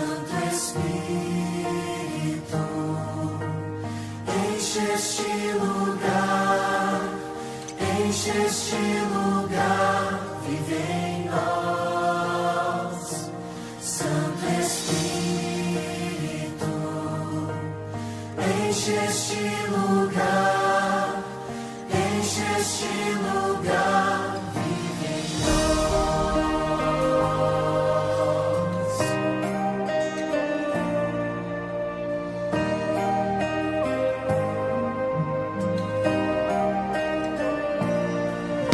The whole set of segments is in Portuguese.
Santo Espírito, enche este lugar, vive em nós. Santo Espírito, enche este lugar, vive em nós.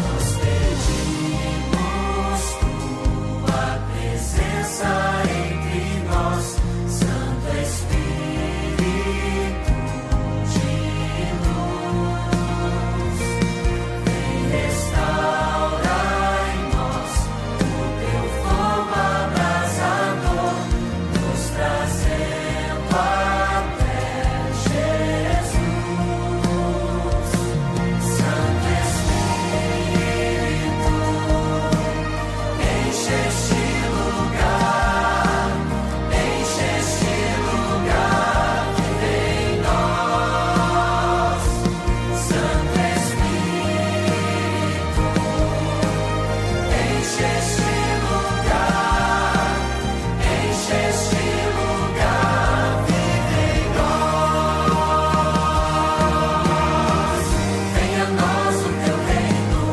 Nós pedimos tua presença entre nós, Santo Espírito de luz. Vem restaurar em nós o teu fogo abrasador, nos trazendo até Jesus. Santo Espírito, enche este lugar, vive em nós. Santo Espírito, enche este lugar, vive em nós. Venha a nós o teu reino,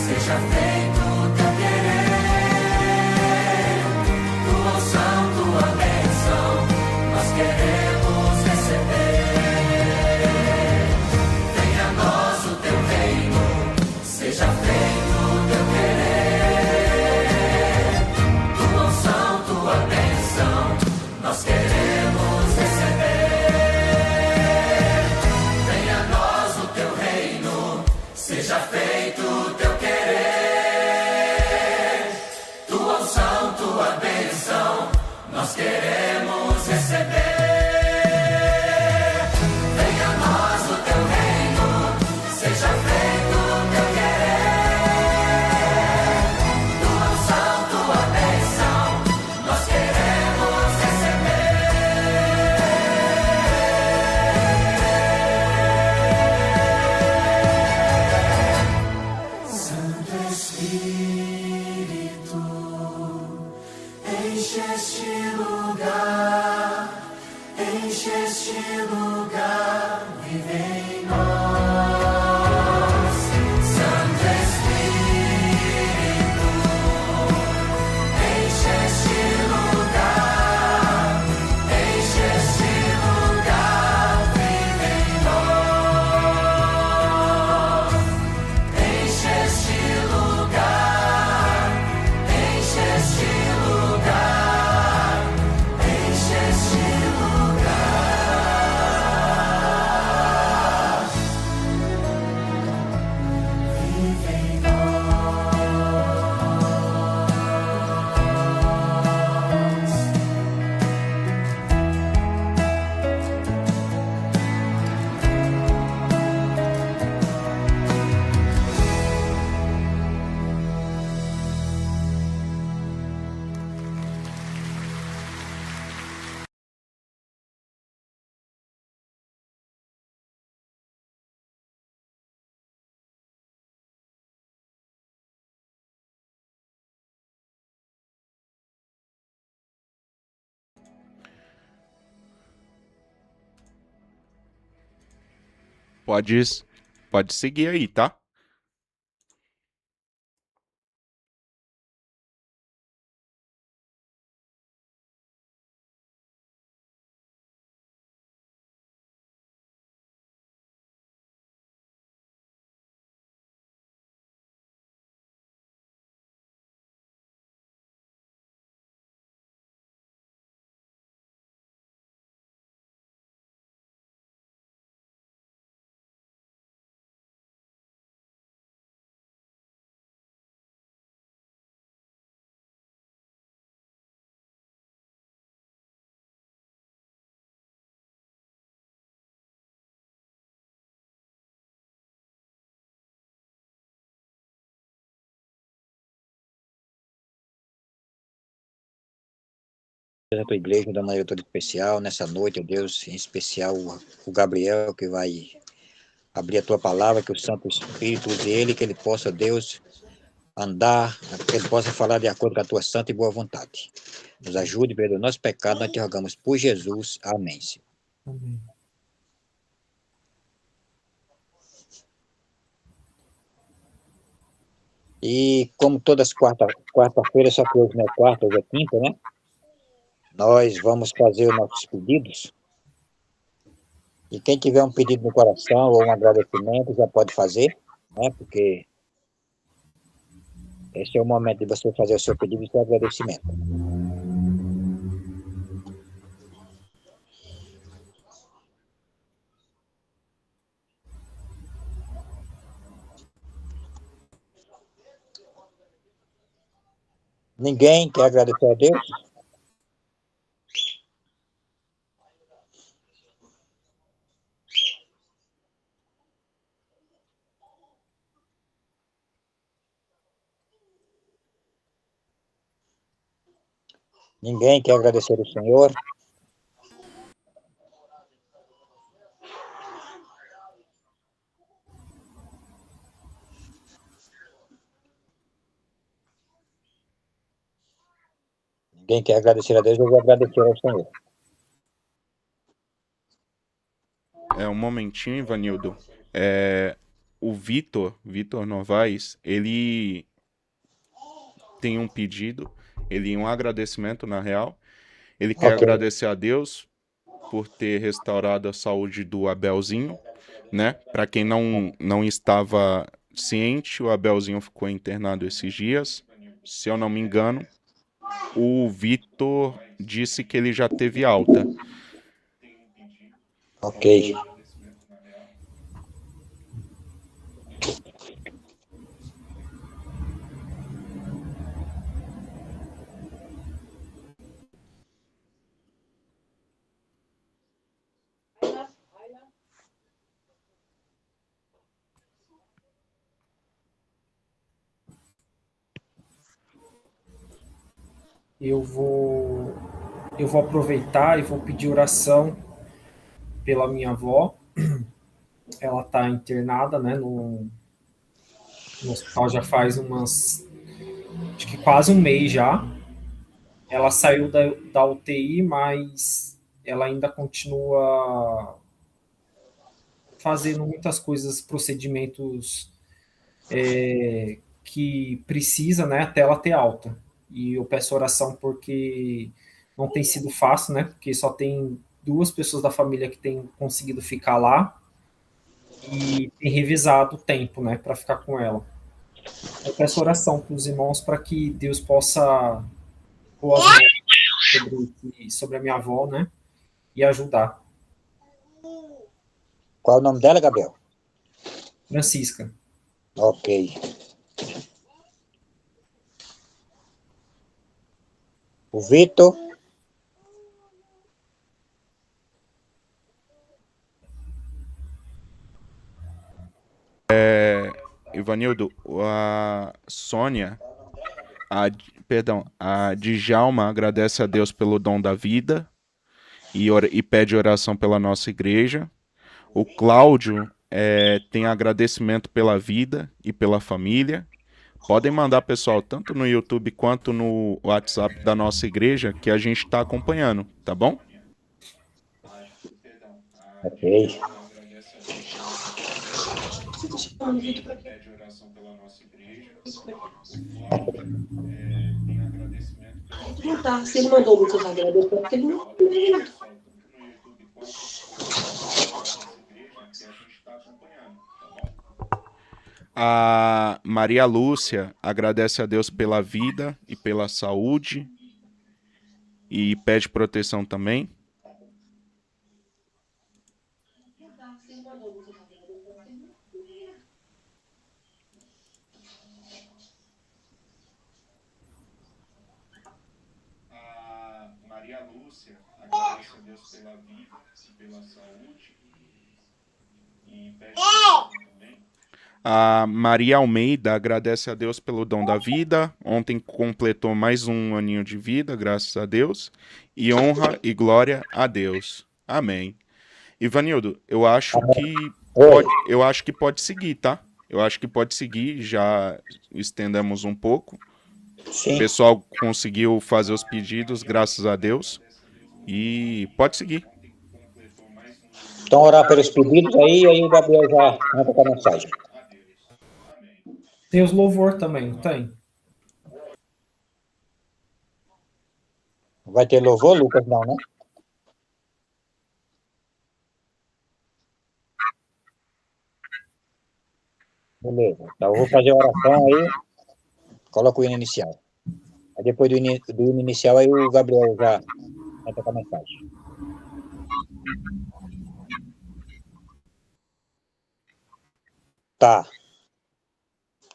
seja feito o teu querer. Tua unção, tua bênção, nós queremos receber. Venha a nós o teu reino, seja feito o teu querer. Tua unção, tua bênção, nós queremos receber. Venha a nós o teu reino, seja feito o teu querer. Tua unção, tua bênção, nós queremos receber. Venha a nós o teu reino, seja feito o teu querer. Tua unção, tua bênção, nós queremos receber. Santo Espírito, enche este lugar, vive em nós. Santo Espírito, enche este lugar, vive em nós. Enche este lugar, enche este lugar, vive em nós. Pode seguir aí, tá? A tua igreja da maneira toda especial, nessa noite, ó Deus, em especial o Gabriel, que vai abrir a tua palavra, que o Santo Espírito use ele, que ele possa, Deus, andar, que ele possa falar de acordo com a tua santa e boa vontade. Nos ajude, perdoe o nosso pecado, nós te rogamos por Jesus. Amém. Amém. E como todas quarta-feira, só que hoje não é quarta, hoje é quinta, né? Nós vamos fazer os nossos pedidos. E quem tiver um pedido no coração ou um agradecimento, já pode fazer, né? Porque esse é o momento de você fazer o seu pedido e o seu agradecimento. Ninguém quer agradecer a Deus? Ninguém quer agradecer ao Senhor? Ninguém quer agradecer a Deus, eu vou agradecer ao Senhor. Um momentinho, Ivanildo. O Vitor Novaes, ele tem um pedido, um agradecimento, na real. Ele quer agradecer a Deus por ter restaurado a saúde do Abelzinho, né? Para quem não estava ciente, o Abelzinho ficou internado esses dias. Se eu não me engano, o Vitor disse que ele já teve alta. Ok. Eu vou aproveitar e vou pedir oração pela minha avó. Ela está internada, né, no hospital já faz acho que quase um mês já. Ela saiu da UTI, mas ela ainda continua fazendo muitas coisas, procedimentos que precisa, né, até ela ter alta. E eu peço oração porque não tem sido fácil, né, porque só tem 2 pessoas da família que têm conseguido ficar lá e tem revisado o tempo, né, para ficar com ela. Eu peço oração para os irmãos para que Deus possa pôr as mãos sobre a minha avó, né, e ajudar. Qual é o nome dela, Gabriel? Francisca. Ok. O Vitor. Ivanildo, a Sônia, a Djalma agradece a Deus pelo dom da vida e pede oração pela nossa igreja. O Cláudio tem agradecimento pela vida e pela família. Podem mandar, pessoal, tanto no YouTube quanto no WhatsApp da nossa igreja, que a gente está acompanhando, tá bom? Ok. Pede oração pela nossa igreja. O Cláudio tem agradecimento pela vida. Não tá, se ele mandou muitos agradecimentos, porque ele não. Tanto no YouTube quanto nossa igreja, que a gente está acompanhando, tá bom? A Maria Lúcia agradece a Deus pela vida e pela saúde e pede proteção também. A Maria Lúcia agradece a Deus pela vida e pela saúde e pede proteção também. A Maria Almeida agradece a Deus pelo dom da vida. Ontem completou mais um aninho de vida, graças a Deus. E honra e glória a Deus. Amém. Ivanildo, Oi. eu acho que pode seguir, tá? Eu acho que pode seguir, já estendemos um pouco. O Sim. pessoal conseguiu fazer os pedidos, graças a Deus. E pode seguir. Então, orar pelos pedidos aí o Gabriel já entra com a mensagem. Tem os louvor também, não tem? Vai ter louvor, Lucas? Não, né? Beleza. Então, eu vou fazer a oração aí, coloca o hino inicial. Aí depois do hino inicial, aí o Gabriel já entra com a mensagem. Tá.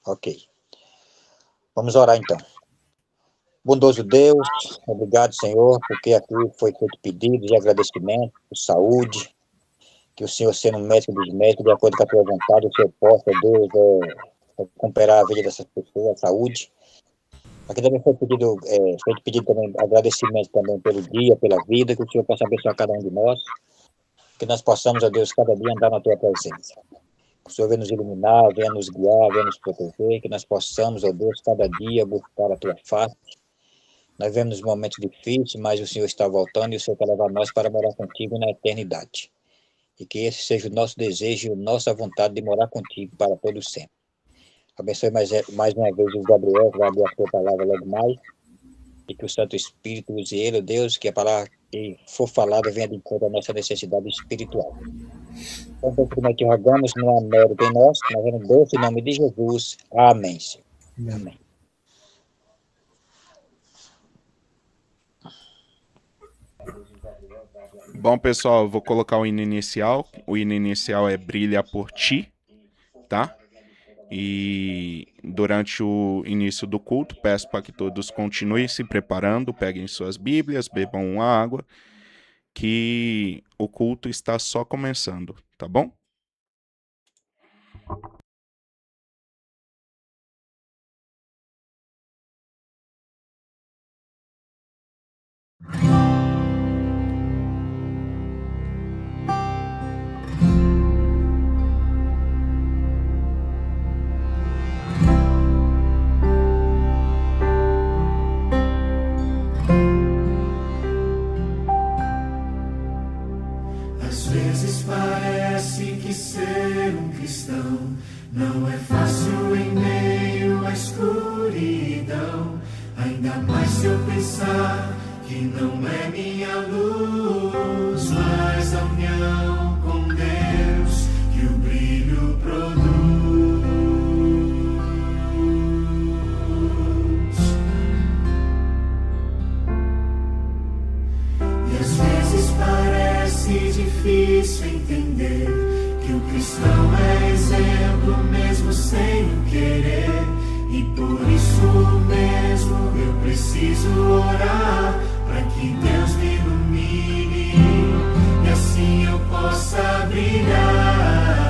Ok. Vamos orar então. Bondoso Deus, obrigado, Senhor, porque aqui foi feito pedido de agradecimento, por saúde, que o Senhor, sendo médico dos médicos, de acordo com a tua vontade, o Senhor possa, Deus, recuperar a vida dessas pessoas, a saúde. Aqui também foi feito pedido também, agradecimento também pelo dia, pela vida, que o Senhor possa abençoar cada um de nós, que nós possamos, ó Deus, cada dia andar na tua presença. Que o Senhor venha nos iluminar, venha nos guiar, venha nos proteger, que nós possamos, ó Deus, cada dia buscar a tua face. Nós vemos momentos difíceis, mas o Senhor está voltando e o Senhor quer levar nós para morar contigo na eternidade. E que esse seja o nosso desejo e a nossa vontade de morar contigo para todo sempre. Abençoe mais uma vez o Gabriel, que vai abrir a tua palavra logo mais. E que o Santo Espírito use ele, Deus, que a palavra que for falada venha de encontro à nossa necessidade espiritual. Então, primeiro que rogamos, não há mérito em nós, mas no doce nome de Jesus. Amém, Senhor. Amém. Bom, pessoal, eu vou colocar o hino inicial. O hino inicial é Brilha por Ti, tá? E durante o início do culto, peço para que todos continuem se preparando, peguem suas Bíblias, bebam uma água, que o culto está só começando, tá bom? Às vezes parece que ser um cristão não é fácil em meio à escuridão. Ainda mais se eu pensar que não é minha luz, mas a união com Deus que o brilho produz. E às vezes parece difícil entender que o cristão é exemplo mesmo sem o querer. E por isso mesmo eu preciso orar para que Deus me ilumine e assim eu possa brilhar.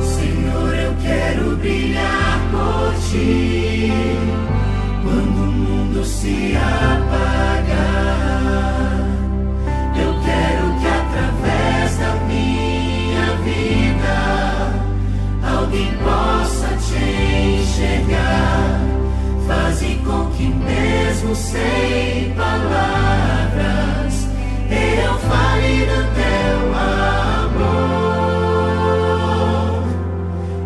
Senhor, eu quero brilhar por Ti quando o mundo se apagar. Eu quero que através da minha vida alguém possa Te enxergar. Faze com que mesmo sem palavras eu fale do Teu amor.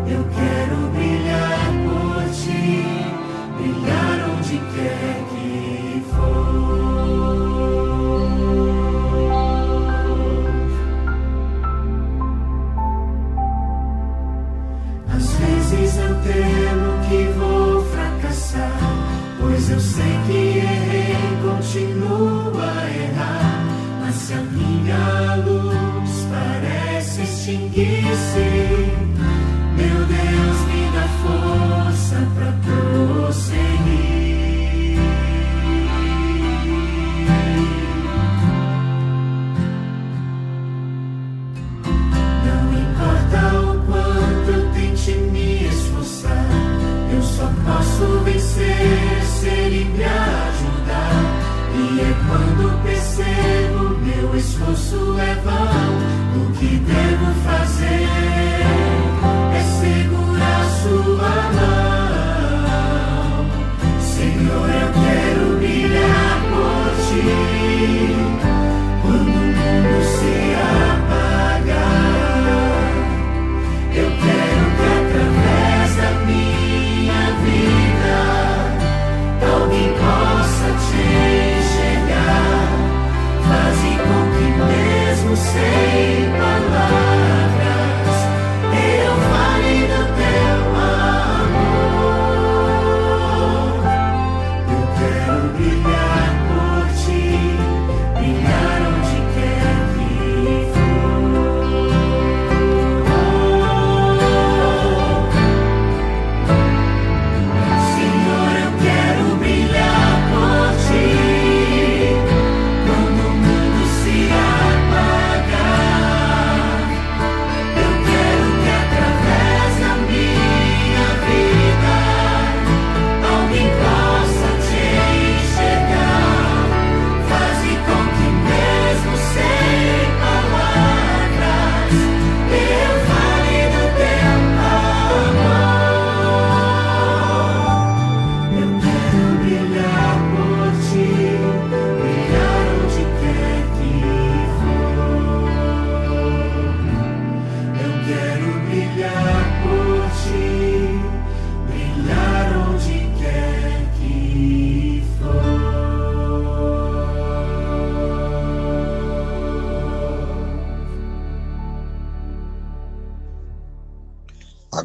Eu quero brilhar por Ti, brilhar onde quer que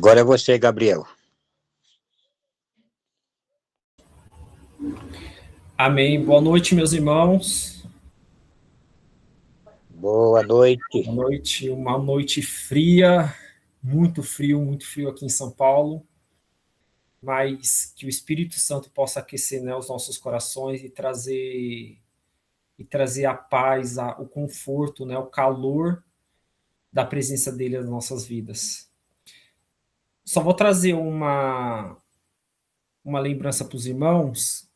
Agora é você, Gabriel. Amém. Boa noite, meus irmãos. Boa noite. Boa noite, uma noite fria, muito frio aqui em São Paulo, mas que o Espírito Santo possa aquecer, né, os nossos corações e trazer a paz, o conforto, né, o calor da presença dele nas nossas vidas. Só vou trazer uma lembrança para os irmãos,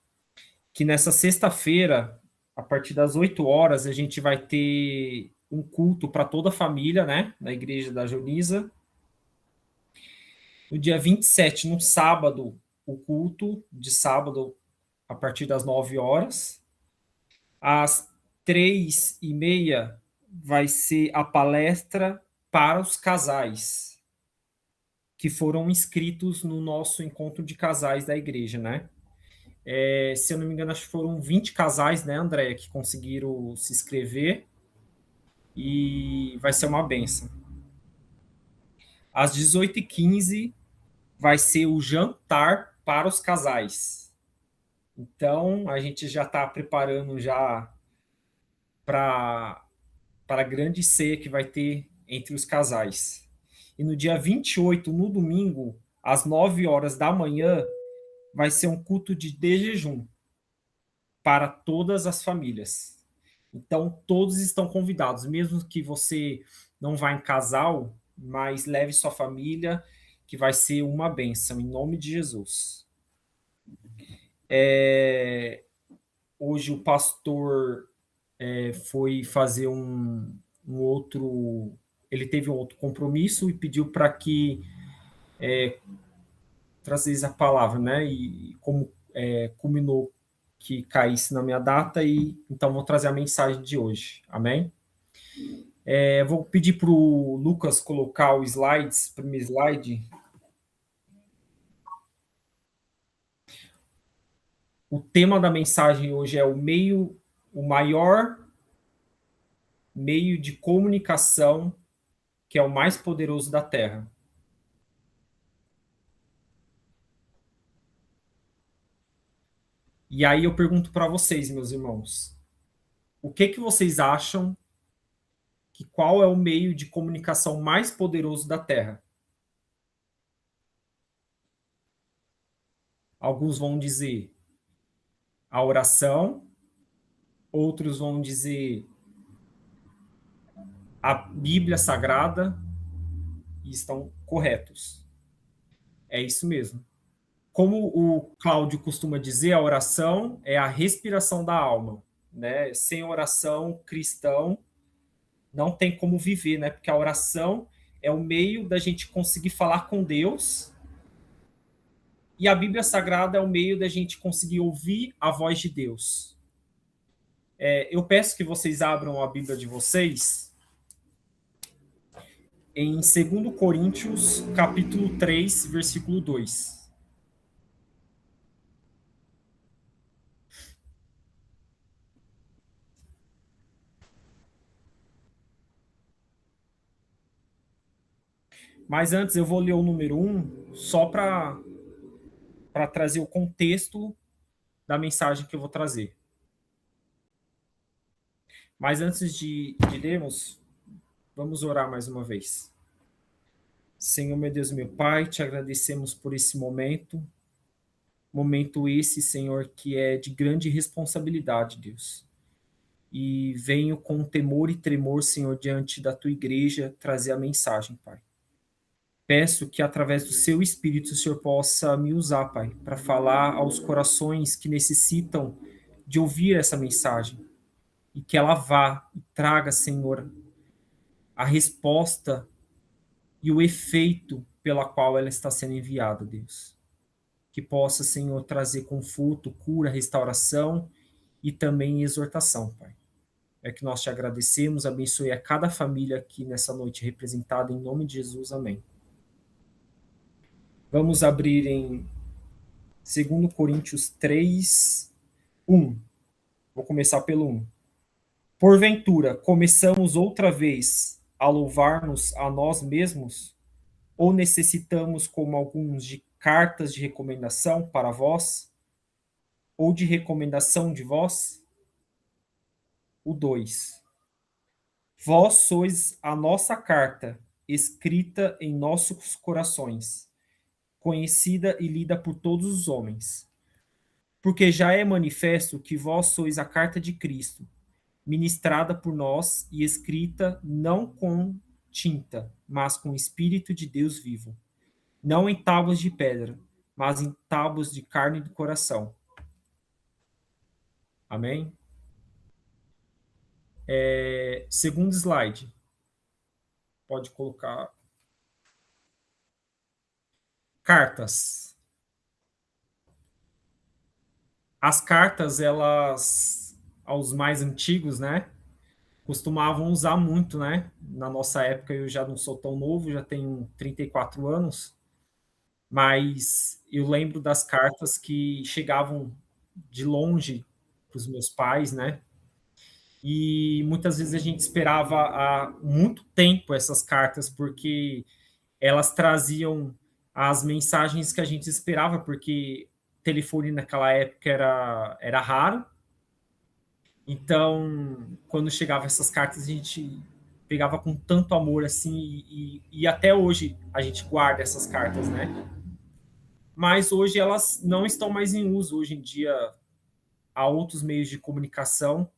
que nessa sexta-feira, a partir das 8 horas, a gente vai ter um culto para toda a família, né, na igreja da Jonisa. No dia 27, no sábado, o culto de sábado, a partir das 9 horas. Às 3h30 vai ser a palestra para os casais que foram inscritos no nosso encontro de casais da igreja, né? Se eu não me engano, acho que foram 20 casais, né, Andréia, que conseguiram se inscrever, e vai ser uma benção. Às 18h15 vai ser o jantar para os casais. Então, a gente já está preparando já para a grande ceia que vai ter entre os casais. E no dia 28, no domingo, às 9 horas da manhã, vai ser um culto de jejum para todas as famílias. Então, todos estão convidados, mesmo que você não vá em casal, mas leve sua família, que vai ser uma bênção, em nome de Jesus. Hoje o pastor foi fazer um outro... Ele teve um outro compromisso e pediu para que trazesse a palavra, né? E como culminou que caísse na minha data, e então vou trazer a mensagem de hoje. Amém? Vou pedir para o Lucas colocar o primeiro slide. O tema da mensagem hoje é o maior meio de comunicação, que é o mais poderoso da Terra. E aí eu pergunto para vocês, meus irmãos, o que vocês acham que qual é o meio de comunicação mais poderoso da Terra? Alguns vão dizer a oração, outros vão dizer a Bíblia Sagrada, e estão corretos. É isso mesmo. Como o Cláudio costuma dizer, a oração é a respiração da alma, né? Sem oração, cristão não tem como viver, né? Porque a oração é o meio da gente conseguir falar com Deus, e a Bíblia Sagrada é o meio da gente conseguir ouvir a voz de Deus. Eu peço que vocês abram a Bíblia de vocês em 2 Coríntios, capítulo 3, versículo 2. Mas antes eu vou ler o número 1, só para trazer o contexto da mensagem que eu vou trazer. Mas antes de lermos, vamos orar mais uma vez. Senhor, meu Deus, meu Pai, te agradecemos por esse momento esse, Senhor, que é de grande responsabilidade, Deus. E venho com temor e tremor, Senhor, diante da tua igreja, trazer a mensagem, Pai. Peço que, através do seu Espírito, o Senhor possa me usar, Pai, para falar aos corações que necessitam de ouvir essa mensagem, e que ela vá e traga, Senhor, a resposta e o efeito pela qual ela está sendo enviada, Deus. Que possa, Senhor, trazer conforto, cura, restauração e também exortação, Pai. É que nós te agradecemos, abençoe a cada família aqui nessa noite representada, em nome de Jesus, amém. Vamos abrir em 2 Coríntios 3, 1. Vou começar pelo 1. Porventura, começamos outra vez a louvar-nos a nós mesmos, Ou necessitamos, como alguns, de cartas de recomendação para vós? Ou de recomendação de vós? O 2. Vós sois a nossa carta, escrita em nossos corações, conhecida e lida por todos os homens. Porque já é manifesto que vós sois a carta de Cristo, ministrada por nós e escrita não com tinta, mas com o Espírito de Deus vivo, não em tábuas de pedra, mas em tábuas de carne do coração. Amém? Segundo slide. Pode colocar. Cartas. As cartas, elas, aos mais antigos, né, costumavam usar muito, né? Na nossa época, eu já não sou tão novo, já tenho 34 anos, mas eu lembro das cartas que chegavam de longe para os meus pais, né? E muitas vezes a gente esperava há muito tempo essas cartas, porque elas traziam as mensagens que a gente esperava, porque telefone naquela época era raro. Então, quando chegavam essas cartas, a gente pegava com tanto amor assim, e até hoje a gente guarda essas cartas, né? Mas hoje elas não estão mais em uso. Hoje em dia há outros meios de comunicação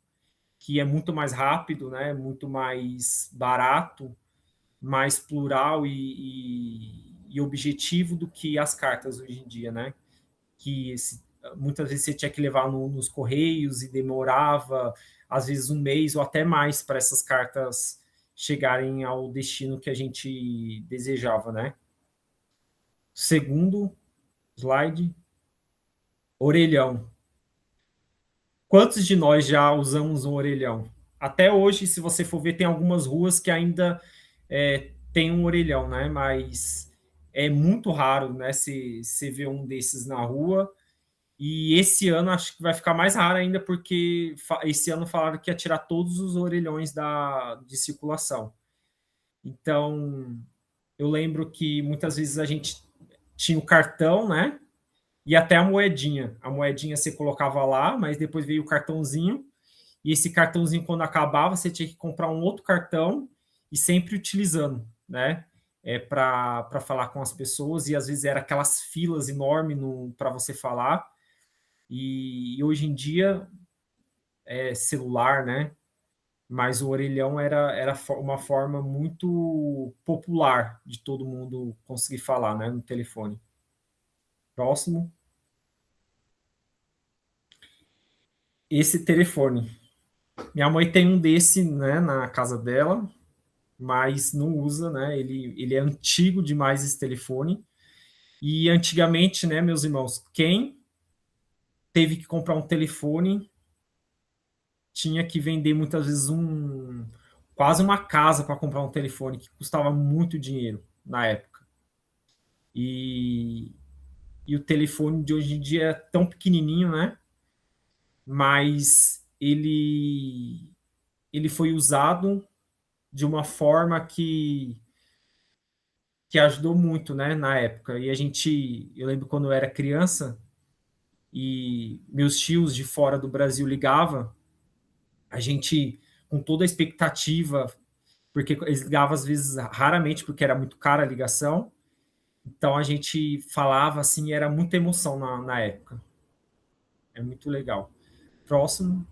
que é muito mais rápido, né? Muito mais barato, mais plural e objetivo do que as cartas hoje em dia, né? Que muitas vezes você tinha que levar nos correios e demorava, às vezes, um mês ou até mais para essas cartas chegarem ao destino que a gente desejava, né? Segundo slide, orelhão. Quantos de nós já usamos um orelhão? Até hoje, se você for ver, tem algumas ruas que ainda tem um orelhão, né? Mas é muito raro, né? Você ver um desses na rua. E esse ano acho que vai ficar mais raro ainda, porque esse ano falaram que ia tirar todos os orelhões de circulação. Então, eu lembro que muitas vezes a gente tinha o cartão, né? E até a moedinha. A moedinha você colocava lá, mas depois veio o cartãozinho. E esse cartãozinho, quando acabava, você tinha que comprar um outro cartão e sempre utilizando, né? Para falar com as pessoas. E às vezes era aquelas filas enormes para você falar. E hoje em dia é celular, né? Mas o orelhão era uma forma muito popular de todo mundo conseguir falar, né? No telefone. Próximo. Esse telefone. Minha mãe tem um desse, né, na casa dela, mas não usa, né? Ele é antigo demais, esse telefone. E antigamente, né, meus irmãos, quem teve que comprar um telefone tinha que vender muitas vezes quase uma casa para comprar um telefone, que custava muito dinheiro na época. E o telefone de hoje em dia é tão pequenininho, né? Mas ele foi usado de uma forma que ajudou muito, né, na época. E eu lembro quando eu era criança e meus tios de fora do Brasil ligavam, a gente, com toda a expectativa, porque eles ligavam às vezes raramente, porque era muito cara a ligação, então a gente falava assim, era muita emoção na época. É muito legal. Próximo.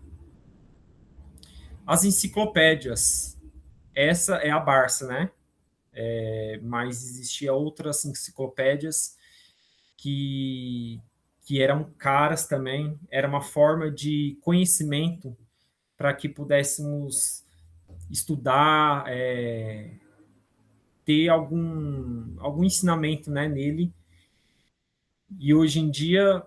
As enciclopédias. Essa é a Barça, né? Mas existia outras enciclopédias que eram caras também. Era uma forma de conhecimento para que pudéssemos estudar, ter algum ensinamento, né, nele. E hoje em dia,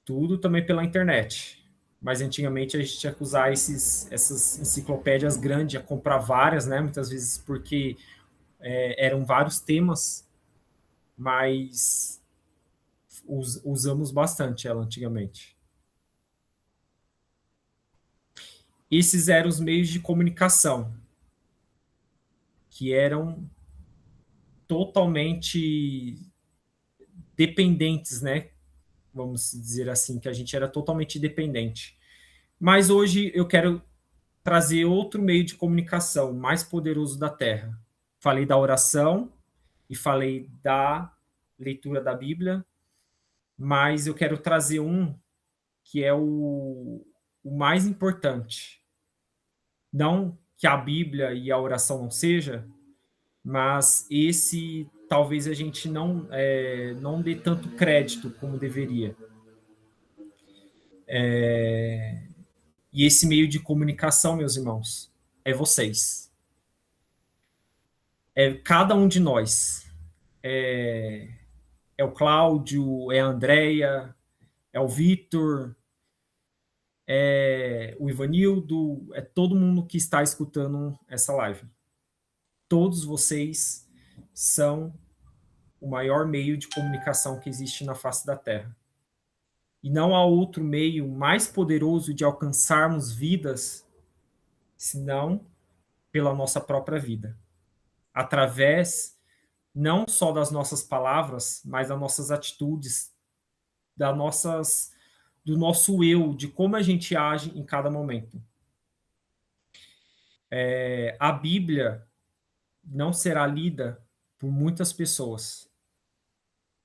tudo também pela internet. Mas antigamente a gente tinha que usar essas enciclopédias grandes, a comprar várias, né, muitas vezes porque eram vários temas, mas usamos bastante ela antigamente. Esses eram os meios de comunicação, que eram totalmente dependentes, né? Vamos dizer assim, que a gente era totalmente dependente. Mas hoje eu quero trazer outro meio de comunicação mais poderoso da Terra. Falei da oração e falei da leitura da Bíblia, mas eu quero trazer um que é o mais importante. Não que a Bíblia e a oração não seja, mas esse talvez a gente não dê tanto crédito como deveria. E esse meio de comunicação, meus irmãos, é vocês. É cada um de nós. É o Cláudio, é a Andréia, é o Vitor, é o Ivanildo, é todo mundo que está escutando essa live. Todos vocês são o maior meio de comunicação que existe na face da Terra. E não há outro meio mais poderoso de alcançarmos vidas senão pela nossa própria vida. Através não só das nossas palavras, mas das nossas atitudes, do nosso eu, de como a gente age em cada momento. A Bíblia não será lida por muitas pessoas.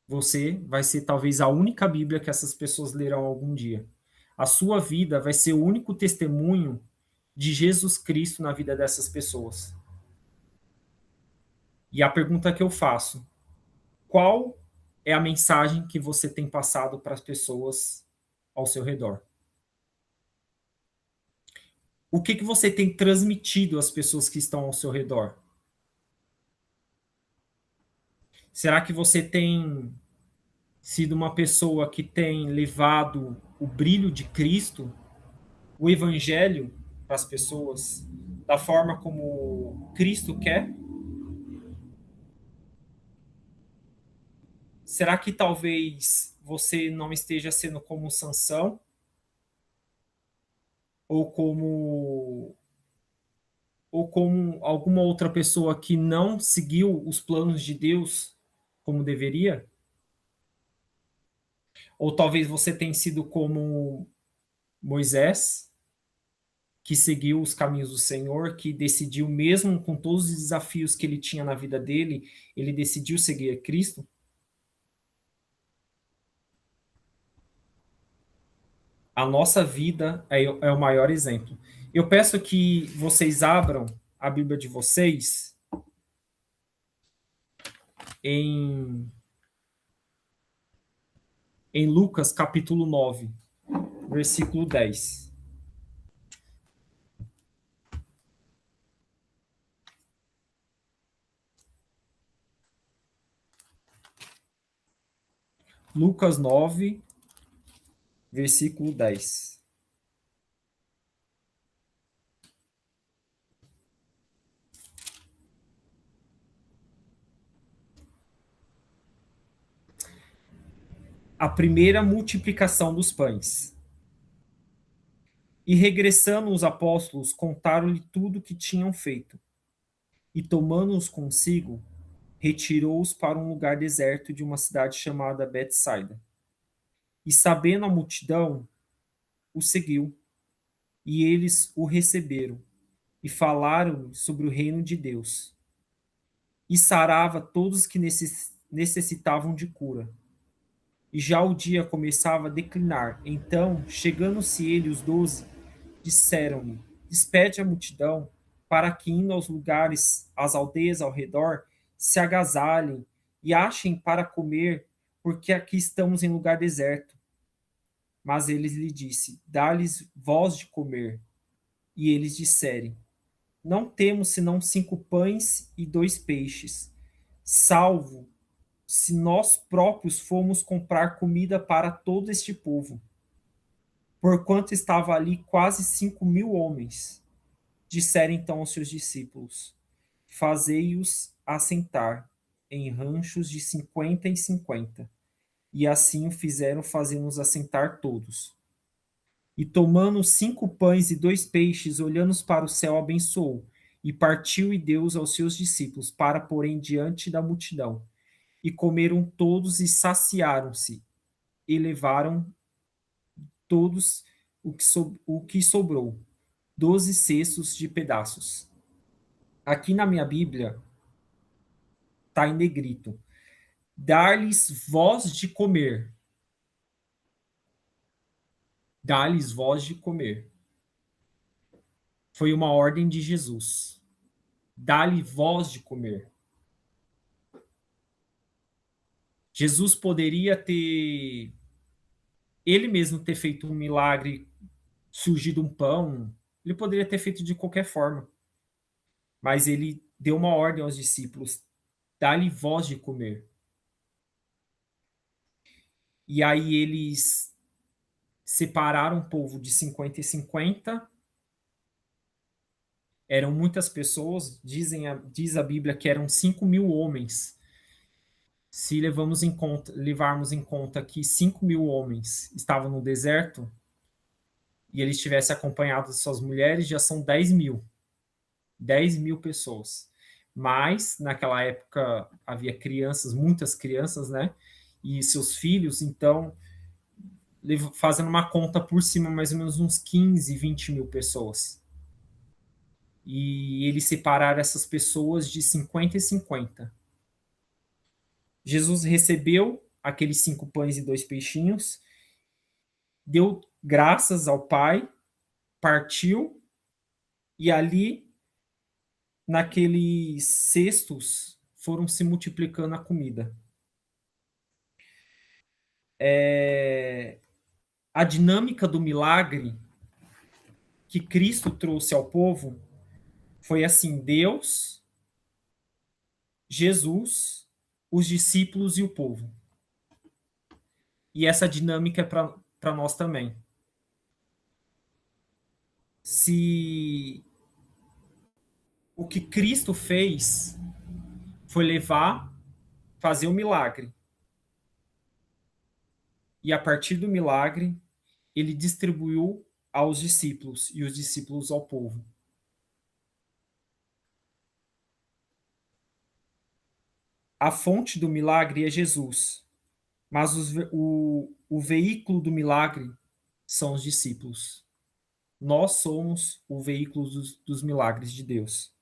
Você vai ser talvez a única Bíblia que essas pessoas lerão algum dia. A sua vida vai ser o único testemunho de Jesus Cristo na vida dessas pessoas. E a pergunta que eu faço: qual é a mensagem que você tem passado para as pessoas ao seu redor? O que você tem transmitido às pessoas que estão ao seu redor? Será que você tem sido uma pessoa que tem levado o brilho de Cristo, o Evangelho, para as pessoas da forma como Cristo quer? Será que talvez você não esteja sendo como Sansão? Ou como alguma outra pessoa que não seguiu os planos de Deus como deveria? Ou talvez você tenha sido como Moisés, que seguiu os caminhos do Senhor, que decidiu, mesmo com todos os desafios que ele tinha na vida dele, ele decidiu seguir a Cristo? A nossa vida é o maior exemplo. Eu peço que vocês abram a Bíblia de vocês em Lucas capítulo 9, versículo 10. Lucas 9, versículo 10. A primeira multiplicação dos pães. E regressando os apóstolos, contaram-lhe tudo o que tinham feito. E tomando-os consigo, retirou-os para um lugar deserto de uma cidade chamada Betsaida. E sabendo a multidão, o seguiu, e eles o receberam, e falaram sobre o reino de Deus. E sarava todos que necessitavam de cura. E já o dia começava a declinar. Então, chegando-se ele, os 12, disseram-lhe: despede a multidão, para que, indo aos lugares, às aldeias ao redor, se agasalhem e achem para comer, porque aqui estamos em lugar deserto. Mas ele lhe disse: dá-lhes vós de comer. E eles disseram: não temos senão 5 pães e 2 peixes, salvo se nós próprios fomos comprar comida para todo este povo. Porquanto estava ali quase 5.000 homens. Disseram então aos seus discípulos: fazei-os assentar em ranchos de 50 em 50. E assim o fizeram, fazendo-os assentar todos. E tomando 5 pães e 2 peixes, olhando para o céu, abençoou, E partiu e deu-os aos seus discípulos, para porem diante da multidão. E comeram todos e saciaram-se, e levaram todos o que sobrou, 12 cestos de pedaços. Aqui na minha Bíblia, está em negrito. Dar-lhes voz de comer. Dar-lhes voz de comer. Foi uma ordem de Jesus. Dá-lhe voz de comer. Jesus poderia ter, ele mesmo ter feito um milagre, surgido um pão, ele poderia ter feito de qualquer forma. Mas ele deu uma ordem aos discípulos, dá-lhe voz de comer. E aí eles separaram o povo de 50 e 50. Eram muitas pessoas, diz a Bíblia que eram 5.000 homens. Se levarmos em conta que 5.000 homens estavam no deserto, e eles tivessem acompanhado suas mulheres, já são 10.000. 10.000 pessoas. Mas, naquela época, havia crianças, muitas crianças, né? E seus filhos, então, fazendo uma conta por cima, mais ou menos uns 15, 20 mil pessoas. E eles separaram essas pessoas de 50 e 50. Jesus recebeu aqueles 5 pães e 2 peixinhos, deu graças ao Pai, partiu, e ali, naqueles cestos, foram se multiplicando a comida. A dinâmica do milagre que Cristo trouxe ao povo foi assim: Deus, Jesus, os discípulos e o povo. E essa dinâmica é para nós também. Se o que Cristo fez foi fazer o milagre, e a partir do milagre, ele distribuiu aos discípulos e os discípulos ao povo. A fonte do milagre é Jesus, mas o veículo do milagre são os discípulos. Nós somos o veículo dos milagres de Deus.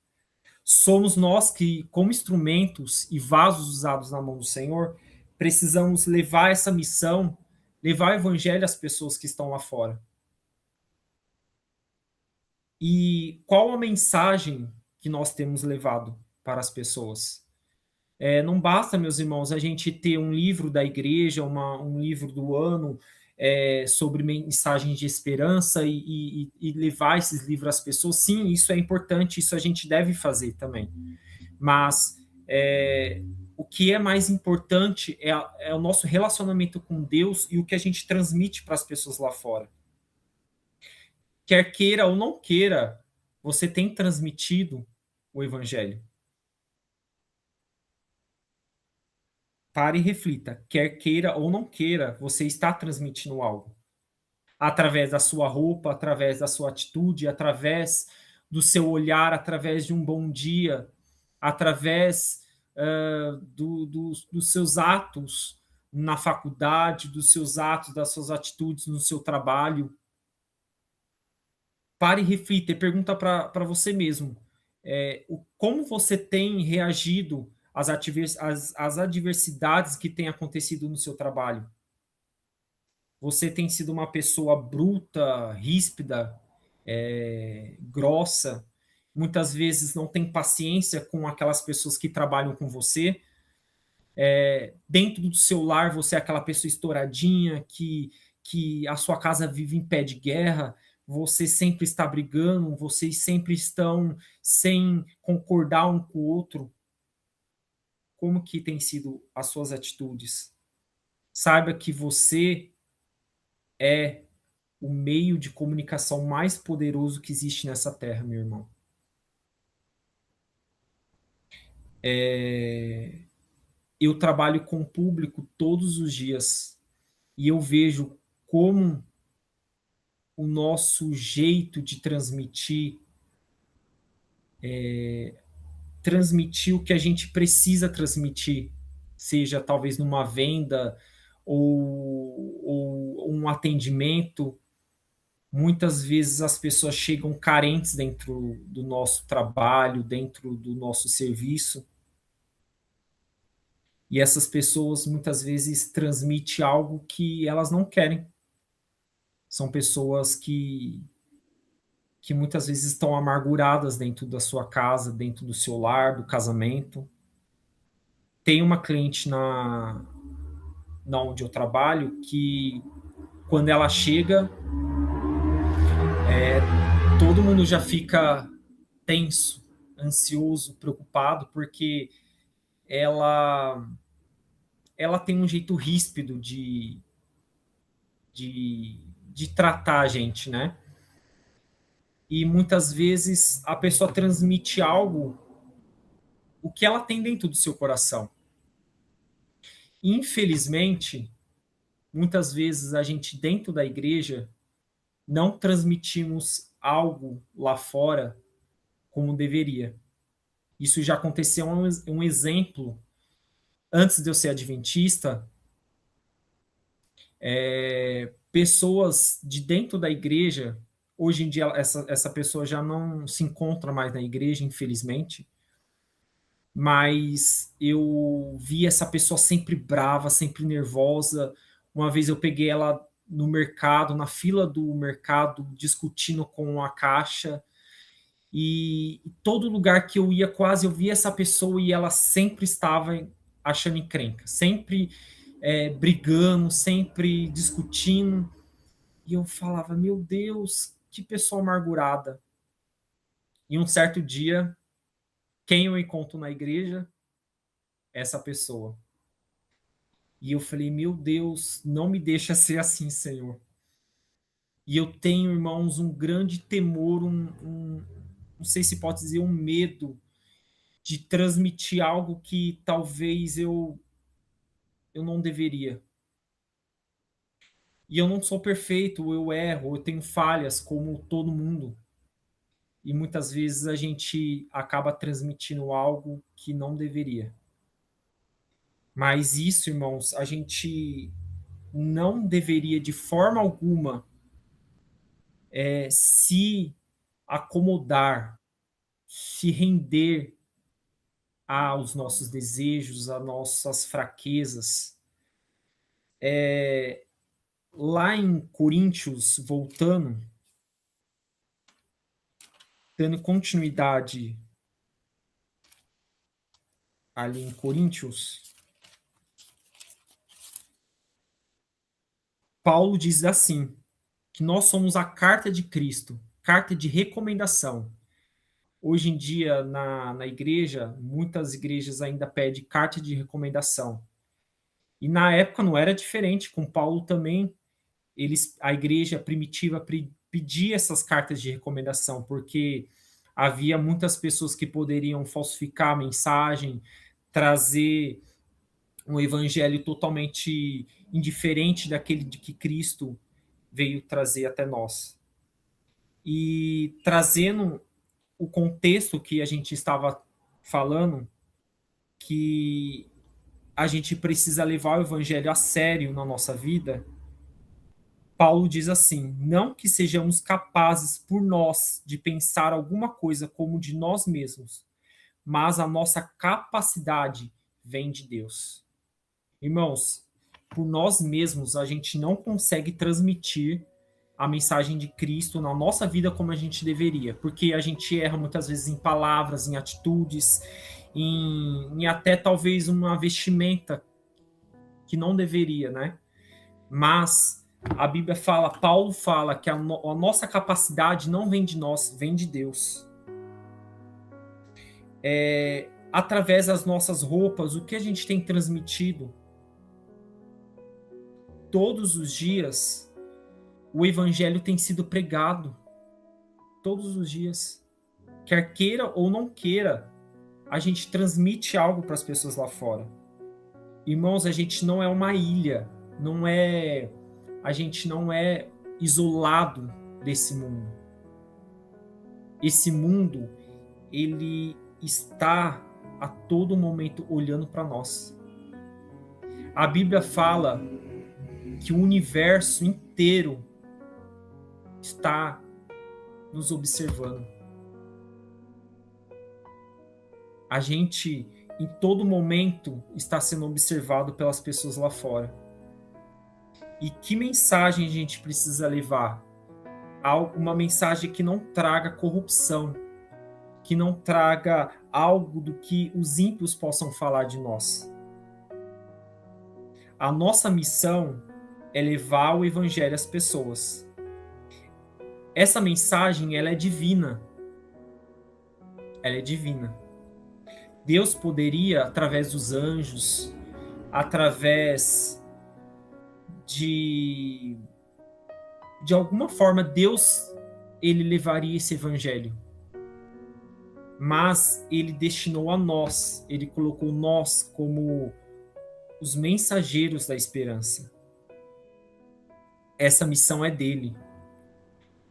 Somos nós que, como instrumentos e vasos usados na mão do Senhor, precisamos levar essa missão, levar o evangelho às pessoas que estão lá fora. E qual a mensagem que nós temos levado para as pessoas? Não basta, meus irmãos, a gente ter um livro da igreja, um livro do ano sobre mensagens de esperança e levar esses livros às pessoas. Sim, isso é importante, isso a gente deve fazer também. Mas o que é mais importante é o nosso relacionamento com Deus e o que a gente transmite para as pessoas lá fora. Quer queira ou não queira, você tem transmitido o evangelho. Pare e reflita. Quer queira ou não queira, você está transmitindo algo. Através da sua roupa, através da sua atitude, através do seu olhar, através de um bom dia, através dos seus atos na faculdade, dos seus atos, das suas atitudes no seu trabalho. Pare e reflita e pergunta para você mesmo. Como você tem reagido às adversidades que têm acontecido no seu trabalho? Você tem sido uma pessoa bruta, ríspida, grossa, muitas vezes não tem paciência com aquelas pessoas que trabalham com você. Dentro do seu lar, você é aquela pessoa estouradinha, que a sua casa vive em pé de guerra, você sempre está brigando, vocês sempre estão sem concordar um com o outro. Como que tem sido as suas atitudes? Saiba que você é o meio de comunicação mais poderoso que existe nessa terra, meu irmão. Eu trabalho com o público todos os dias e eu vejo como o nosso jeito de transmitir transmitir o que a gente precisa transmitir, seja talvez numa venda ou um atendimento. Muitas vezes as pessoas chegam carentes dentro do nosso trabalho, dentro do nosso serviço, e essas pessoas muitas vezes transmitem algo que elas não querem. São pessoas que muitas vezes estão amarguradas dentro da sua casa, dentro do seu lar, do casamento. Tem uma cliente na onde eu trabalho que, quando ela chega, todo mundo já fica tenso, ansioso, preocupado, porque ela tem um jeito ríspido de tratar a gente, né? E muitas vezes a pessoa transmite algo, o que ela tem dentro do seu coração. Infelizmente, muitas vezes a gente dentro da igreja não transmitimos algo lá fora como deveria. Isso já aconteceu, um exemplo, antes de eu ser adventista, pessoas de dentro da igreja, hoje em dia essa pessoa já não se encontra mais na igreja, infelizmente, mas eu vi essa pessoa sempre brava, sempre nervosa. Uma vez eu peguei ela no mercado, na fila do mercado, discutindo com a caixa, e todo lugar que eu ia, quase eu via essa pessoa e ela sempre estava achando encrenca, sempre brigando, sempre discutindo. E eu falava, meu Deus, que pessoa amargurada. E um certo dia, quem eu encontro na igreja? Essa pessoa. E eu falei, meu Deus, não me deixa ser assim, Senhor. E eu tenho, irmãos, um grande temor, não sei se pode dizer, um medo de transmitir algo que talvez eu não deveria. E eu não sou perfeito, eu erro, eu tenho falhas como todo mundo. E muitas vezes a gente acaba transmitindo algo que não deveria. Mas isso, irmãos, a gente não deveria de forma alguma se acomodar, se render aos nossos desejos, às nossas fraquezas. Lá em Coríntios, voltando, dando continuidade ali em Coríntios, Paulo diz assim, que nós somos a carta de Cristo, carta de recomendação. Hoje em dia, na igreja, muitas igrejas ainda pedem carta de recomendação. E na época não era diferente, com Paulo também, a igreja primitiva pedia essas cartas de recomendação, porque havia muitas pessoas que poderiam falsificar a mensagem, trazer um evangelho totalmente indiferente daquele de que Cristo veio trazer até nós. E trazendo o contexto que a gente estava falando, que a gente precisa levar o evangelho a sério na nossa vida, Paulo diz assim, não que sejamos capazes por nós de pensar alguma coisa como de nós mesmos, mas a nossa capacidade vem de Deus. Irmãos, por nós mesmos a gente não consegue transmitir a mensagem de Cristo na nossa vida como a gente deveria, porque a gente erra muitas vezes em palavras, em atitudes, em até talvez uma vestimenta que não deveria, né? Mas a Bíblia fala, Paulo fala que a nossa capacidade não vem de nós, vem de Deus. Através das nossas roupas, o que a gente tem transmitido todos os dias, o evangelho tem sido pregado todos os dias. Quer queira ou não queira, a gente transmite algo para as pessoas lá fora. Irmãos, a gente não é uma ilha, a gente não é isolado desse mundo. Esse mundo, ele está a todo momento olhando para nós. A Bíblia fala que o universo inteiro está nos observando. A gente, em todo momento, está sendo observado pelas pessoas lá fora. E que mensagem a gente precisa levar? Uma mensagem que não traga corrupção, que não traga algo do que os ímpios possam falar de nós. A nossa missão é levar o evangelho às pessoas. Essa mensagem, ela é divina. Ela é divina. Deus poderia, através dos anjos, através de alguma forma, Deus, ele levaria esse evangelho. Mas ele destinou a nós, ele colocou nós como os mensageiros da esperança. Essa missão é dele.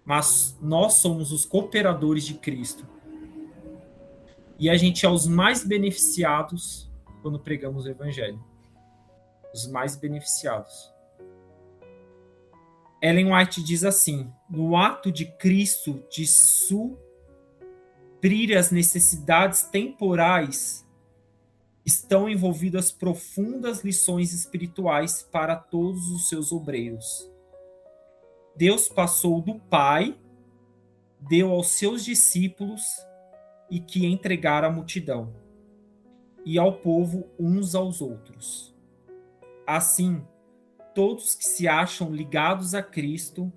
Mas nós somos os cooperadores de Cristo. E a gente é os mais beneficiados quando pregamos o evangelho. Os mais beneficiados. Ellen White diz assim: no ato de Cristo de suprir as necessidades temporais, estão envolvidas profundas lições espirituais para todos os seus obreiros. Deus passou do Pai, deu aos seus discípulos e que entregaram à multidão, e ao povo uns aos outros. Assim, todos que se acham ligados a Cristo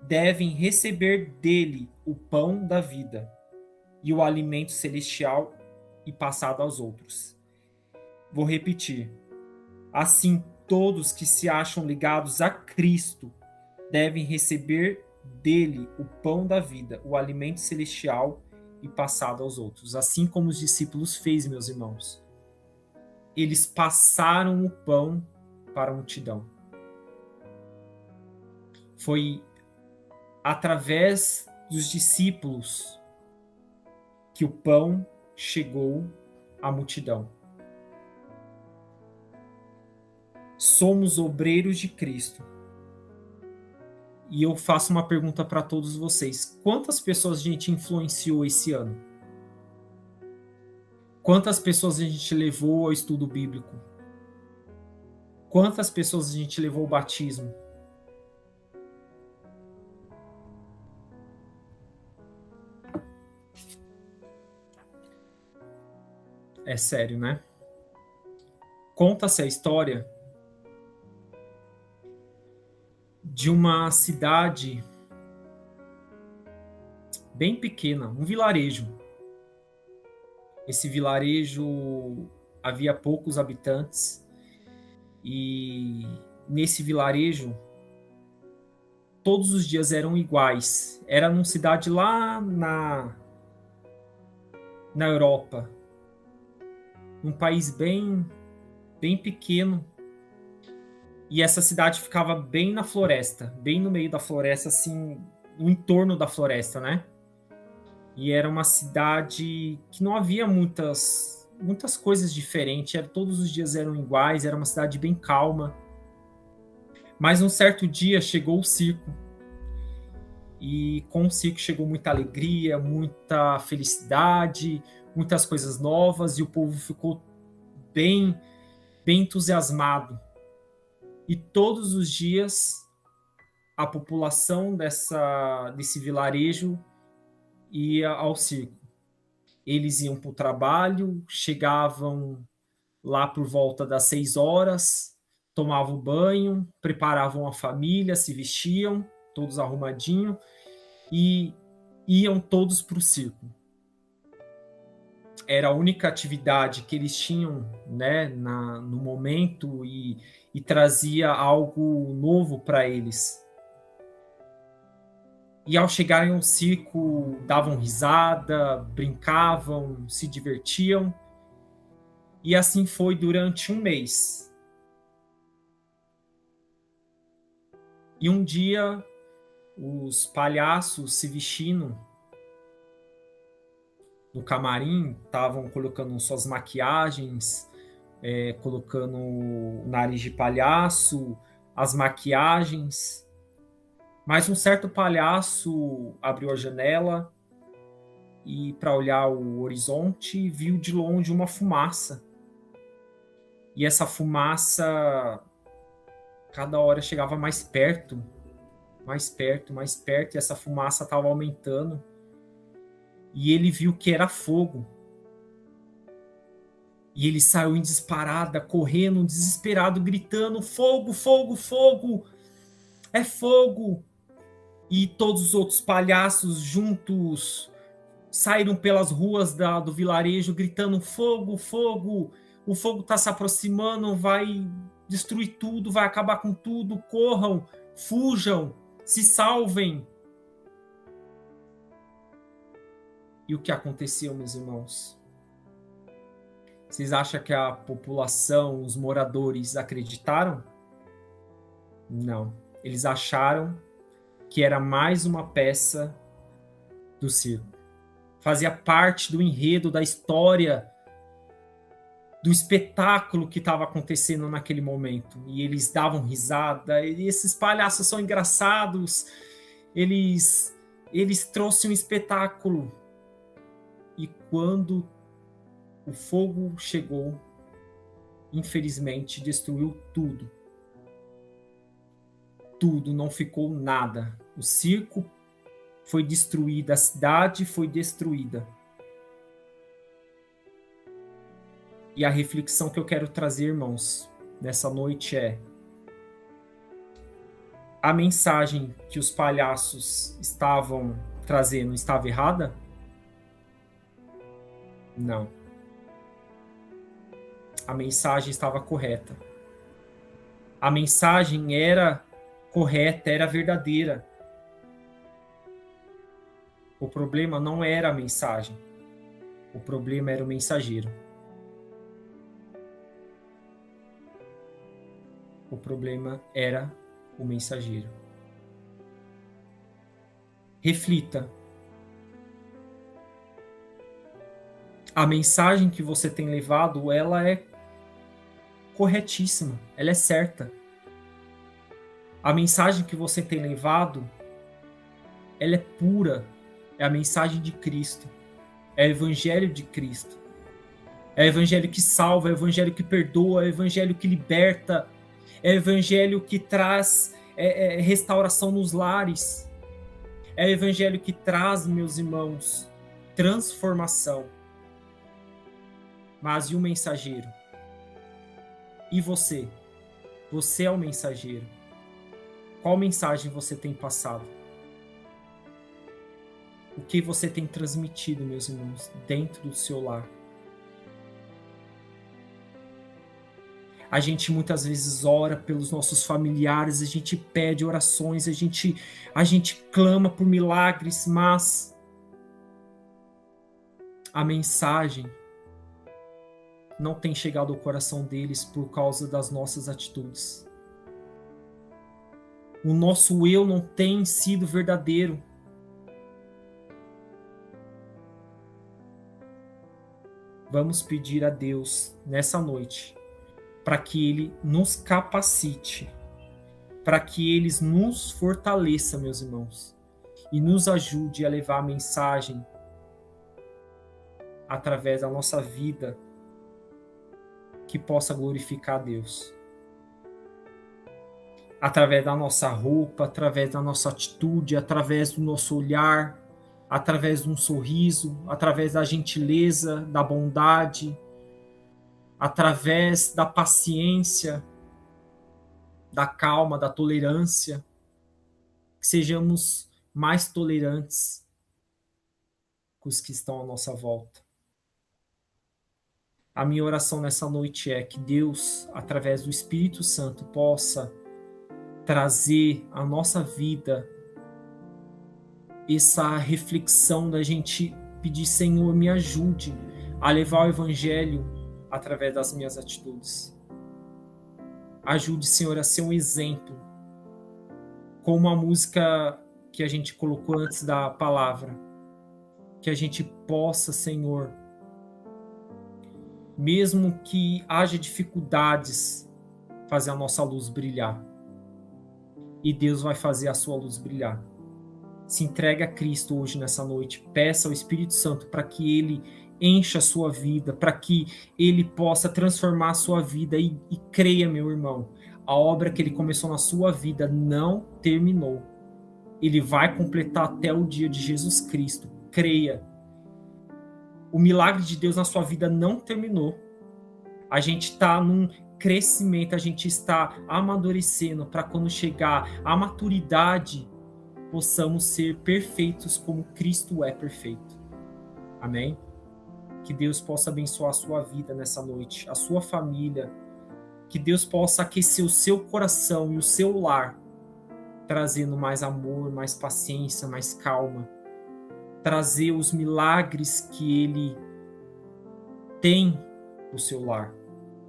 devem receber dele o pão da vida e o alimento celestial e passado aos outros. Vou repetir. Assim, todos que se acham ligados a Cristo devem receber dele o pão da vida, o alimento celestial e passado aos outros. Assim como os discípulos fez, meus irmãos. Eles passaram o pão para a multidão. Foi através dos discípulos que o pão chegou à multidão. Somos obreiros de Cristo. E eu faço uma pergunta para todos vocês. Quantas pessoas a gente influenciou esse ano? Quantas pessoas a gente levou ao estudo bíblico? Quantas pessoas a gente levou ao batismo? É sério, né? Conta-se a história de uma cidade bem pequena, um vilarejo. Esse vilarejo havia poucos habitantes e nesse vilarejo todos os dias eram iguais. Era numa cidade lá na Europa, um país bem pequeno. E essa cidade ficava bem na floresta, bem no meio da floresta, assim, no entorno da floresta, né? E era uma cidade que não havia muitas coisas diferentes, todos os dias eram iguais, era uma cidade bem calma. Mas um certo dia chegou o circo. E com o circo chegou muita alegria, muita felicidade, muitas coisas novas, e o povo ficou bem entusiasmado. E todos os dias a população desse vilarejo ia ao circo. Eles iam para o trabalho, chegavam lá por volta das 6 horas, tomavam banho, preparavam a família, se vestiam, todos arrumadinhos, e iam todos para o circo. Era a única atividade que eles tinham, né, no momento, e trazia algo novo para eles. E ao chegarem ao circo, davam risada, brincavam, se divertiam. E assim foi durante um mês. E um dia, os palhaços se vestindo no camarim, estavam colocando suas maquiagens, colocando nariz de palhaço, as maquiagens. Mas um certo palhaço abriu a janela e, para olhar o horizonte, viu de longe uma fumaça. E essa fumaça, cada hora chegava mais perto, mais perto, mais perto, e essa fumaça estava aumentando. E ele viu que era fogo. E ele saiu em disparada, correndo, desesperado, gritando: fogo, fogo, fogo! É fogo! E todos os outros palhaços juntos saíram pelas ruas do vilarejo gritando: fogo, fogo! O fogo está se aproximando, vai destruir tudo, vai acabar com tudo, corram, fujam, se salvem. E o que aconteceu, meus irmãos? Vocês acham que a população, os moradores, acreditaram? Não. Eles acharam que era mais uma peça do circo. Fazia parte do enredo, da história, do espetáculo que estava acontecendo naquele momento. E eles davam risada. E esses palhaços são engraçados. Eles trouxeram um espetáculo. E quando o fogo chegou, infelizmente, destruiu tudo. Tudo, não ficou nada. O circo foi destruído, a cidade foi destruída. E a reflexão que eu quero trazer, irmãos, nessa noite é: a mensagem que os palhaços estavam trazendo estava errada? Não. A mensagem estava correta. A mensagem era correta, era verdadeira. O problema não era a mensagem. O problema era o mensageiro. O problema era o mensageiro. Reflita. A mensagem que você tem levado, ela é corretíssima, ela é certa. A mensagem que você tem levado, ela é pura, é a mensagem de Cristo, é o evangelho de Cristo. É o evangelho que salva, é o evangelho que perdoa, é o evangelho que liberta, é o evangelho que traz restauração nos lares. É o evangelho que traz, meus irmãos, transformação. Mas e o mensageiro? E você? Você é o mensageiro. Qual mensagem você tem passado? O que você tem transmitido, meus irmãos, dentro do seu lar? A gente muitas vezes ora pelos nossos familiares, a gente pede orações, a gente clama por milagres, mas a mensagem não tem chegado ao coração deles por causa das nossas atitudes. O nosso eu não tem sido verdadeiro. Vamos pedir a Deus nessa noite para que Ele nos capacite, para que Ele nos fortaleça, meus irmãos, e nos ajude a levar a mensagem através da nossa vida que possa glorificar a Deus. Através da nossa roupa, através da nossa atitude, através do nosso olhar, através de um sorriso, através da gentileza, da bondade, através da paciência, da calma, da tolerância, que sejamos mais tolerantes com os que estão à nossa volta. A minha oração nessa noite é que Deus, através do Espírito Santo, possa trazer à nossa vida essa reflexão da gente pedir: Senhor, me ajude a levar o Evangelho através das minhas atitudes. Ajude, Senhor, a ser um exemplo, como a música que a gente colocou antes da palavra. que a gente possa, Senhor, mesmo que haja dificuldades, fazer a nossa luz brilhar. E Deus vai fazer a sua luz brilhar. Se entregue a Cristo hoje nessa noite. Peça ao Espírito Santo para que Ele encha a sua vida, para que Ele possa transformar a sua vida. E creia, meu irmão, a obra que Ele começou na sua vida não terminou. Ele vai completar até o dia de Jesus Cristo. Creia. O milagre de Deus na sua vida não terminou. A gente está num crescimento, a gente está amadurecendo para quando chegar à maturidade, possamos ser perfeitos como Cristo é perfeito. Amém? Que Deus possa abençoar a sua vida nessa noite, a sua família. Que Deus possa aquecer o seu coração e o seu lar, trazendo mais amor, mais paciência, mais calma. Trazer os milagres que Ele tem no seu lar.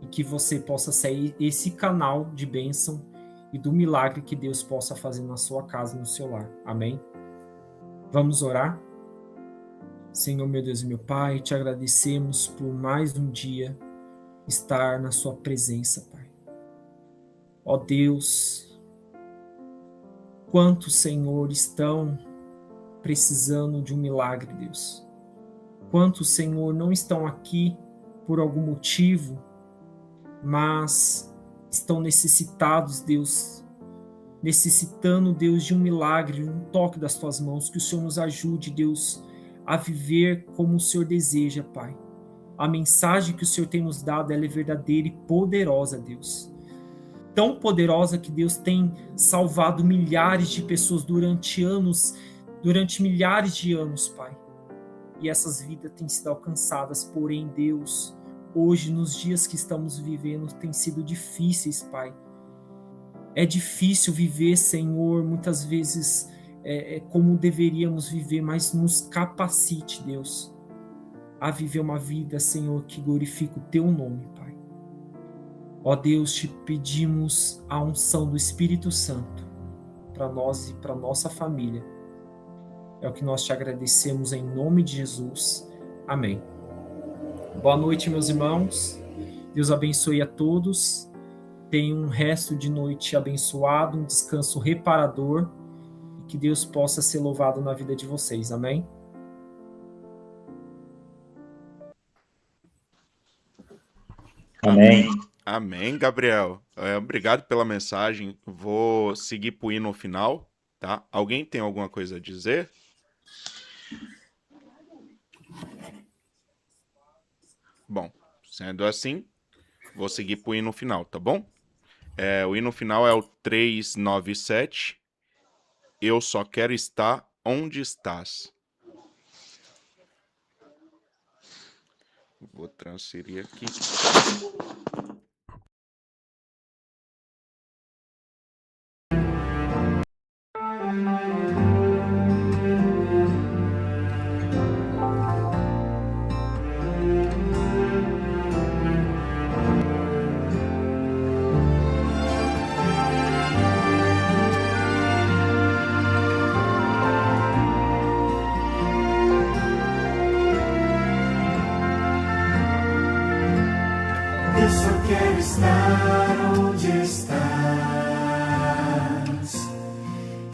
E que você possa ser esse canal de bênção e do milagre que Deus possa fazer na sua casa, no seu lar. Amém? Vamos orar? Senhor, meu Deus e meu Pai, te agradecemos por mais um dia estar na sua presença, Pai. Ó Deus, quantos, Senhor, estão precisando de um milagre, Deus. Quantos, Senhor, não estão aqui por algum motivo, mas estão necessitados, Deus, necessitando, Deus, de um milagre, de um toque das tuas mãos, que o Senhor nos ajude, Deus, a viver como o Senhor deseja, Pai. A mensagem que o Senhor tem nos dado, ela é verdadeira e poderosa, Deus. Tão poderosa que Deus tem salvado milhares de pessoas durante milhares de anos, Pai. E essas vidas têm sido alcançadas, porém, Deus, hoje, nos dias que estamos vivendo, têm sido difíceis, Pai. É difícil viver, Senhor, muitas vezes como deveríamos viver, mas nos capacite, Deus, a viver uma vida, Senhor, que glorifica o Teu nome, Pai. Ó Deus, te pedimos a unção do Espírito Santo para nós e para nossa família. É o que nós te agradecemos em nome de Jesus. Amém. Boa noite, meus irmãos. Deus abençoe a todos. Tenham um resto de noite abençoado, um descanso reparador. E que Deus possa ser louvado na vida de vocês. Amém? Amém. Amém, Gabriel. Obrigado pela mensagem. Vou seguir pro hino final, tá? Alguém tem alguma coisa a dizer? Bom, sendo assim, vou seguir pro hino final, tá bom? O hino final é o 397. Eu só quero estar onde estás. Vou transferir aqui. Eu só quero estar onde estás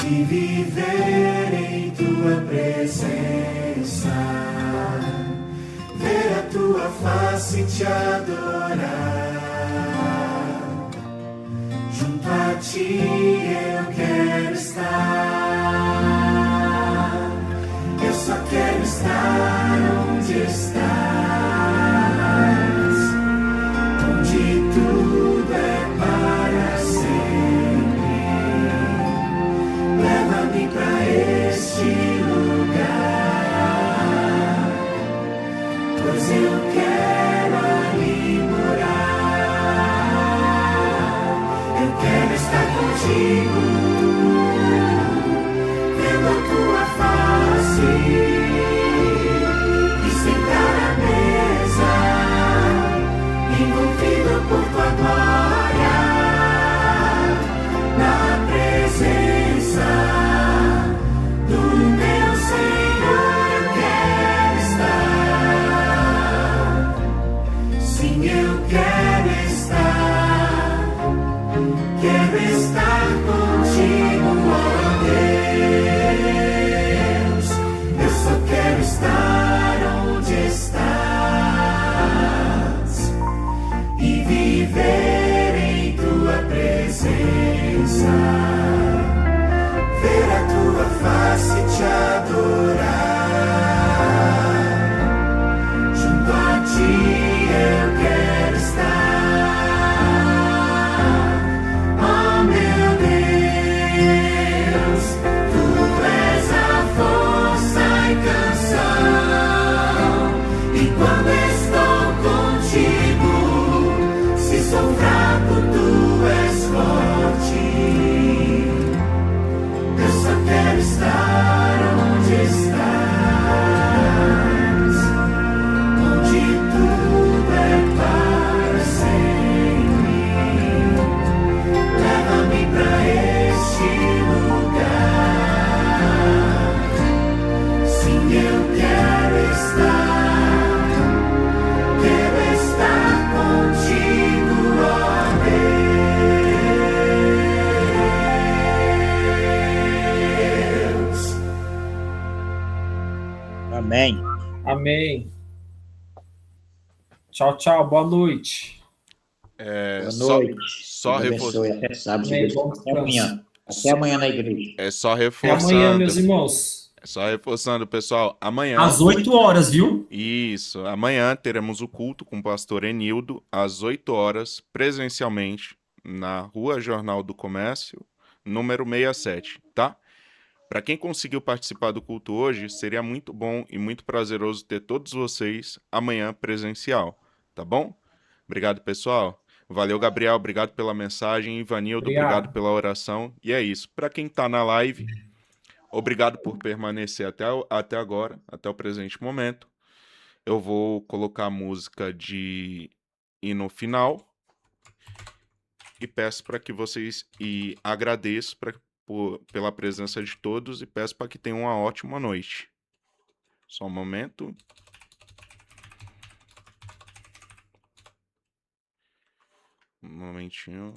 e viver em tua presença, ver a tua face e te adorar. Junto a ti eu quero estar. Eu só quero estar onde estás. Tudo é para sempre. Leva-me para este lugar, pois eu quero ali morar. Eu quero estar contigo, vendo a tua face e sentar à mesa, envolvido por tua glória, na presença do meu Senhor eu quero. Quando estou contigo, se sou fraco, tu és forte. Eu só quero estar onde estás, onde tudo é para sempre. Leva-me pra este lugar. Sim, eu quero estar contigo, ó Deus. Amém. Amém. Tchau, tchau. Boa noite. Boa Só noite. só Deus reforçando. abençoe. Até sábado. Amém. Bom Até amanhã. descanso. Até amanhã na igreja. É só Até reforçando. amanhã, meus irmãos. É só reforçando, pessoal. Amanhã. Às 8 horas, viu? Isso. Amanhã teremos o culto com o pastor Enildo, às 8 horas, presencialmente, na Rua Jornal do Comércio, número 67, tá? Para quem conseguiu participar do culto hoje, seria muito bom e muito prazeroso ter todos vocês amanhã presencial, tá bom? Obrigado, pessoal. Valeu, Gabriel. Obrigado pela mensagem. Ivanildo, obrigado pela oração. E é isso. Para quem tá na live, obrigado por permanecer até agora, até o presente momento. Eu vou colocar a música de hino final e peço para que vocês, e agradeço pela presença de todos e peço para que tenham uma ótima noite. Só um momento. Um momentinho.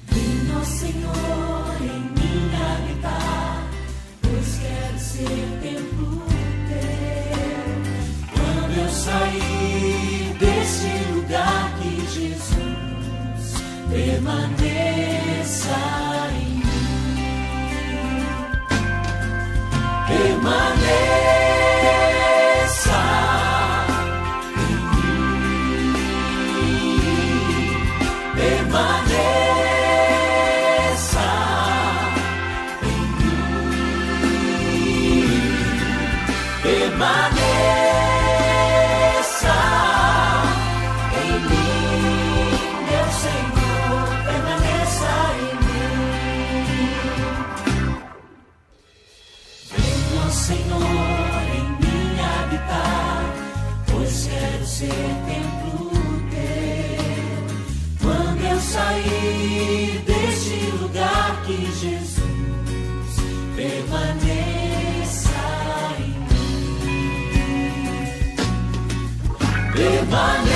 Venha, Senhor, em mim habitar, pois quero ser templo teu. Quando eu sair deste lugar, que Jesus permaneça em mim. Permaneça em mim. Permaneça em mim. Permaneça em mim, meu Senhor, permaneça em mim. Venha, Senhor, em mim habitar, pois quero ser templo teu. Quando eu sair deste lugar, que Jesus permaneça em mim. Permaneça